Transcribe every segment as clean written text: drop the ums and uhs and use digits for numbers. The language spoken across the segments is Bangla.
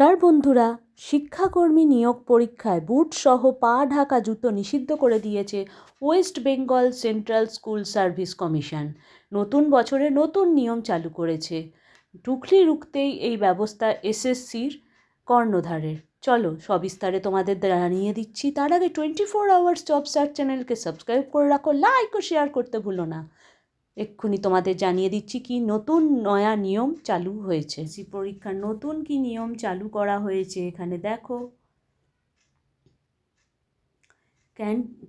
নমস্কার বন্ধুরা, শিক্ষাকর্মী নিয়োগ পরীক্ষায় বুটসহ পা ঢাকা জুতো নিষিদ্ধ করে দিয়েছে West Bengal central school service commission. নতুন বছরে নতুন নিয়ম চালু করেছে। টুকলি রুখতেই এই ব্যবস্থা এসএসসির কর্ণধারের। চলো সবিস্তারে তোমাদের জানিয়ে দিচ্ছি। তার আগে 24 আওয়ার্স জব সার্চ চ্যানেলকে সাবস্ক্রাইব করে রাখো, লাইক ও শেয়ার করতে ভুলো না। এক্ষুনি তোমাদের জানিয়ে দিচ্ছি কি নতুন নয়া নিয়ম চালু হয়েছে। পরীক্ষার নতুন কি নিয়ম চালু করা হয়েছে এখানে দেখো।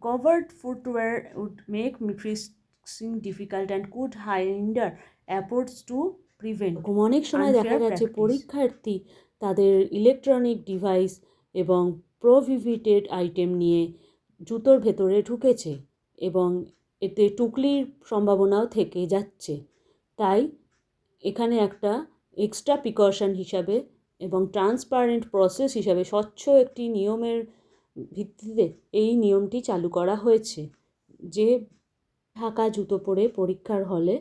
Covered footwear would make mixing difficult and could hinder efforts to prevent. অনেক সময় দেখা গেছে পরীক্ষার্থী তাদের ইলেকট্রনিক ডিভাইস এবং প্রোহিবিটেড আইটেম নিয়ে জুতোর ভেতরে ঢুকেছে এবং এতে টুকলির সম্ভাবনাও থেকে যাচ্ছে। তাই এখানে একটা এক্সট্রা প্রিকশন হিসাবে এবং ট্রান্সপারেন্ট প্রসেস হিসাবে স্বচ্ছ একটি নিয়মের ভিত্তিতে এই নিয়মটি চালু করা হয়েছে যে ঢাকা জুতো পরে পরীক্ষার হলে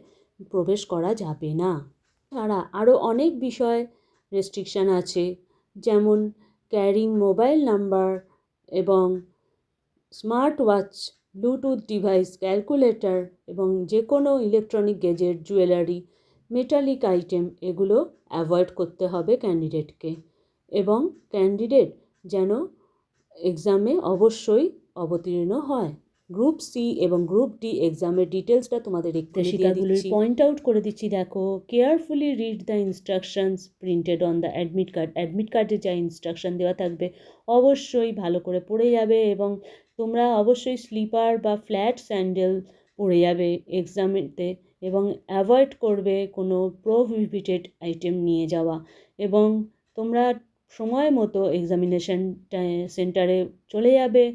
প্রবেশ করা যাবে না। ছাড়া আরও অনেক বিষয় রেস্ট্রিকশান আছে, যেমন ক্যারিং মোবাইল নাম্বার এবং smart watch, Bluetooth device, calculator এবং যে কোনো electronic gadget, jewellery, metallic item এগুলো অ্যাভয়েড করতে হবে ক্যান্ডিডেটকে। এবং ক্যান্ডিডেট যেন এক্সামে অবশ্যই অবতীর্ণ হয়। গ্রুপ সি এবং গ্রুপ ডি এক্সামের ডিটেলসটা তোমাদের শিক্ষাগুলির পয়েন্ট আউট করে দিচ্ছি। দেখো, carefully read the instructions printed on the admit card. Admit কার্ডে যা ইনস্ট্রাকশন দেওয়া থাকবে অবশ্যই ভালো করে পড়ে যাবে এবং তোমরা অবশ্যই স্লিপার বা ফ্ল্যাট স্যান্ডেল পরে যাবে এক্সামেতে এবং অ্যাভয়েড করবে কোনো প্রোহিবিটেড আইটেম নিয়ে যাওয়া। এবং তোমরা সময় মতো এক্সামিনেশন সেন্টারে চলে যাবে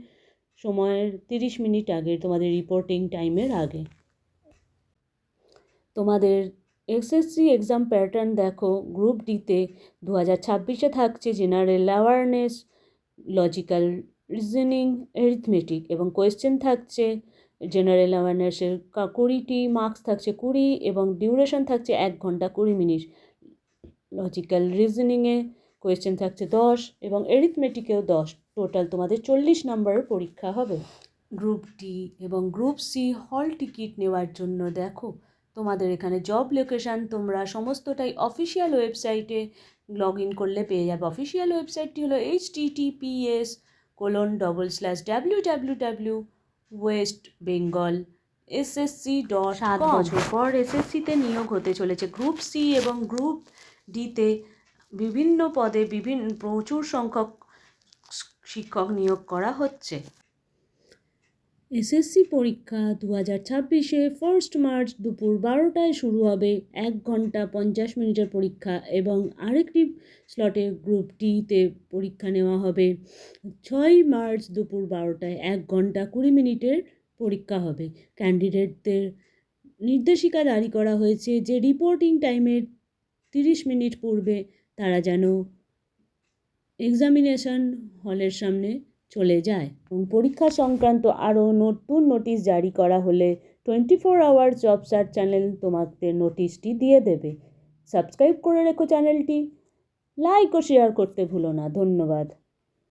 সময়ের 30 মিনিট আগে, তোমাদের রিপোর্টিং টাইমের আগে। তোমাদের এসএসসি এক্সাম প্যাটার্ন দেখো। গ্রুপ ডিতে 2026-এ থাকছে general awareness, logical reasoning, arithmetic এবং কোয়েশ্চেন থাকছে জেনারেল অ্যাওয়ারনেসের 20টি, মার্কস থাকছে 20 এবং ডিউরেশন থাকছে 1 ঘন্টা 20 মিনিট। লজিক্যাল রিজনিংয়ে কোয়েশ্চেন থাকছে 10 এবং অ্যারিথমেটিকেও 10। টোটাল তোমাদের 40 নম্বরের পরীক্ষা হবে। গ্রুপ ডি এবং গ্রুপ সি হল টিকিট নেওয়ার জন্য দেখো তোমাদের এখানে জব লোকেশান তোমরা সমস্তটাই অফিসিয়াল ওয়েবসাইটে লগ ইন করলে পেয়ে যাবে। অফিসিয়াল ওয়েবসাইটটি হলো https://www.westbengalssc.com। 7 বছর পর এসএসসিতে নিয়োগ হতে চলেছে। গ্রুপ সি এবং গ্রুপ ডিতে বিভিন্ন পদে প্রচুর সংখ্যক শিক্ষক নিয়োগ করা হচ্ছে। এসএসসি পরীক্ষা 2026-এ 1 মার্চ দুপুর 12টায় শুরু হবে। 1 ঘন্টা 50 মিনিটের পরীক্ষা এবং আরেকটি স্লটে গ্রুপ ডিতে পরীক্ষা নেওয়া হবে। 6 মার্চ দুপুর 12টায় 1 ঘন্টা 20 মিনিটের পরীক্ষা হবে। ক্যান্ডিডেটদের নির্দেশিকা জারি করা হয়েছে যে রিপোর্টিং টাইমের 30 মিনিট পূর্বে তারা যেন এক্সামিনেশন হলের সামনে চলে যায়। এবং পরীক্ষা সংক্রান্ত আরও নতুন নোটিশ জারি করা হলে 24 আওয়ার্স জব সার্চ চ্যানেল তোমাদের নোটিশটি দিয়ে দেবে। সাবস্ক্রাইব করে রেখো চ্যানেলটি, লাইক ও শেয়ার করতে ভুলো না। ধন্যবাদ।